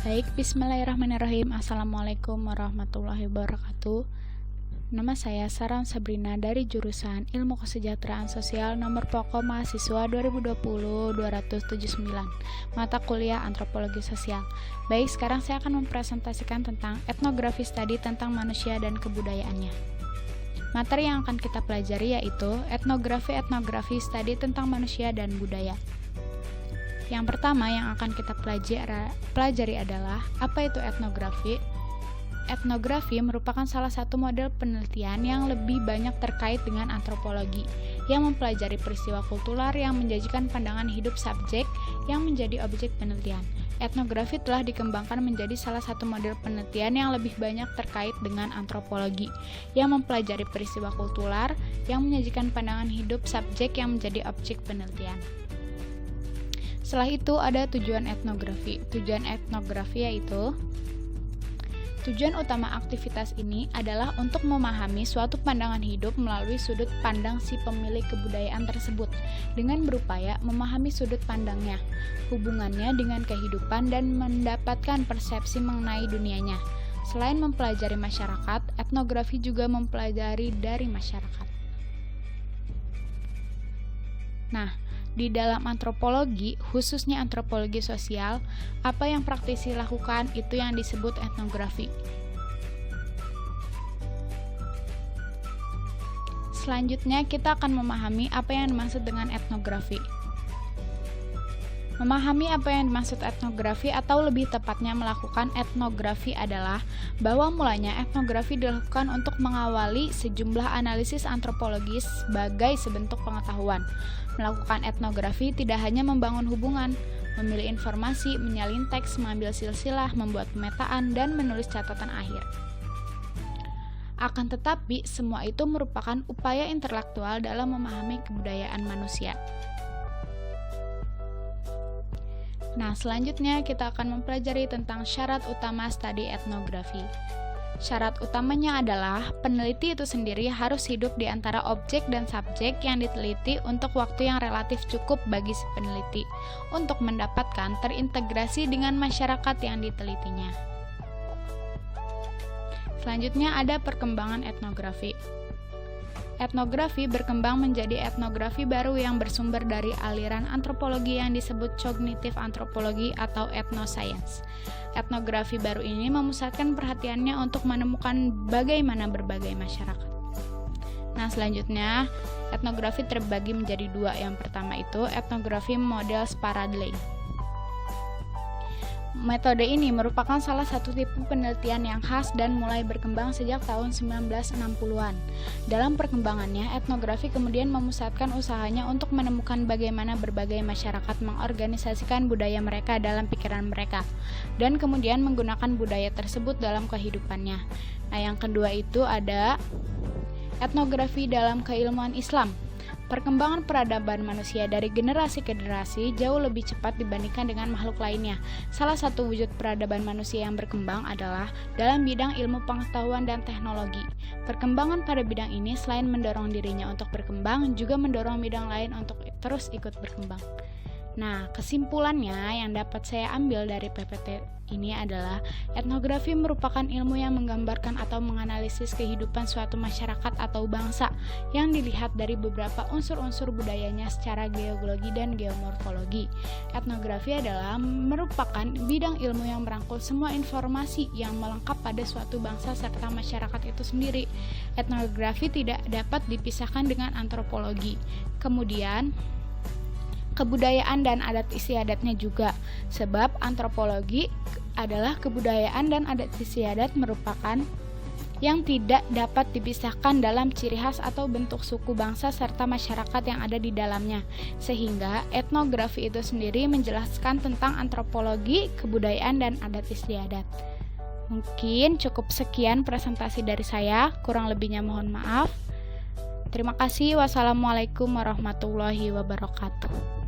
Baik, bismillahirrahmanirrahim. Assalamualaikum warahmatullahi wabarakatuh. Nama saya Saran Sabrina dari jurusan Ilmu Kesejahteraan Sosial nomor pokok mahasiswa 2020-279, mata kuliah Antropologi Sosial. Baik, sekarang saya akan mempresentasikan tentang etnografi studi tentang manusia dan kebudayaannya. Materi yang akan kita pelajari yaitu etnografi studi tentang manusia dan budaya. Yang pertama yang akan kita pelajari adalah apa itu etnografi. Etnografi merupakan salah satu model penelitian yang lebih banyak terkait dengan antropologi, yang mempelajari peristiwa kultural yang menjanjikan pandangan hidup subjek yang menjadi objek penelitian. Etnografi telah dikembangkan menjadi salah satu model penelitian yang lebih banyak terkait dengan antropologi, yang mempelajari peristiwa kultural yang menjanjikan pandangan hidup subjek yang menjadi objek penelitian. Setelah itu ada tujuan etnografi. Tujuan etnografi yaitu tujuan utama aktivitas ini adalah untuk memahami suatu pandangan hidup melalui sudut pandang si pemilik kebudayaan tersebut dengan berupaya memahami sudut pandangnya, hubungannya dengan kehidupan dan mendapatkan persepsi mengenai dunianya. Selain mempelajari masyarakat, etnografi juga mempelajari dari masyarakat. Nah, di dalam antropologi, khususnya antropologi sosial, apa yang praktisi lakukan itu yang disebut etnografi. Selanjutnya, kita akan memahami apa yang dimaksud dengan etnografi. Memahami apa yang dimaksud etnografi atau lebih tepatnya melakukan etnografi adalah bahwa mulanya etnografi dilakukan untuk mengawali sejumlah analisis antropologis sebagai sebentuk pengetahuan. Melakukan etnografi tidak hanya membangun hubungan, memilih informasi, menyalin teks, mengambil silsilah, membuat pemetaan, dan menulis catatan akhir. Akan tetapi, semua itu merupakan upaya intelektual dalam memahami kebudayaan manusia. Nah, selanjutnya kita akan mempelajari tentang syarat utama studi etnografi. Syarat utamanya adalah peneliti itu sendiri harus hidup di antara objek dan subjek yang diteliti untuk waktu yang relatif cukup bagi si peneliti untuk mendapatkan terintegrasi dengan masyarakat yang ditelitinya. Selanjutnya ada perkembangan etnografi. Etnografi berkembang menjadi etnografi baru yang bersumber dari aliran antropologi yang disebut cognitive antropologi atau ethnoscience. Etnografi baru ini memusatkan perhatiannya untuk menemukan bagaimana berbagai masyarakat. Nah, selanjutnya etnografi terbagi menjadi dua. Yang pertama itu etnografi model Sparadley. Metode ini merupakan salah satu tipe penelitian yang khas dan mulai berkembang sejak tahun 1960-an. Dalam perkembangannya, etnografi kemudian memusatkan usahanya untuk menemukan bagaimana berbagai masyarakat mengorganisasikan budaya mereka dalam pikiran mereka, dan kemudian menggunakan budaya tersebut dalam kehidupannya. Nah, yang kedua itu ada etnografi dalam keilmuan Islam. Perkembangan peradaban manusia dari generasi ke generasi jauh lebih cepat dibandingkan dengan makhluk lainnya. Salah satu wujud peradaban manusia yang berkembang adalah dalam bidang ilmu pengetahuan dan teknologi. Perkembangan pada bidang ini selain mendorong dirinya untuk berkembang, juga mendorong bidang lain untuk terus ikut berkembang. Nah, kesimpulannya yang dapat saya ambil dari PPT ini adalah etnografi merupakan ilmu yang menggambarkan atau menganalisis kehidupan suatu masyarakat atau bangsa yang dilihat dari beberapa unsur-unsur budayanya secara geologi dan geomorfologi. Etnografi adalah merupakan bidang ilmu yang merangkul semua informasi yang melengkap pada suatu bangsa serta masyarakat itu sendiri. Etnografi tidak dapat dipisahkan dengan antropologi. Kemudian kebudayaan dan adat istiadatnya juga, sebab antropologi adalah kebudayaan dan adat istiadat merupakan yang tidak dapat dipisahkan dalam ciri khas atau bentuk suku bangsa serta masyarakat yang ada di dalamnya, sehingga etnografi itu sendiri menjelaskan tentang antropologi, kebudayaan, dan adat istiadat. Mungkin cukup sekian presentasi dari saya, kurang lebihnya mohon maaf. Terima kasih. Wassalamualaikum warahmatullahi wabarakatuh.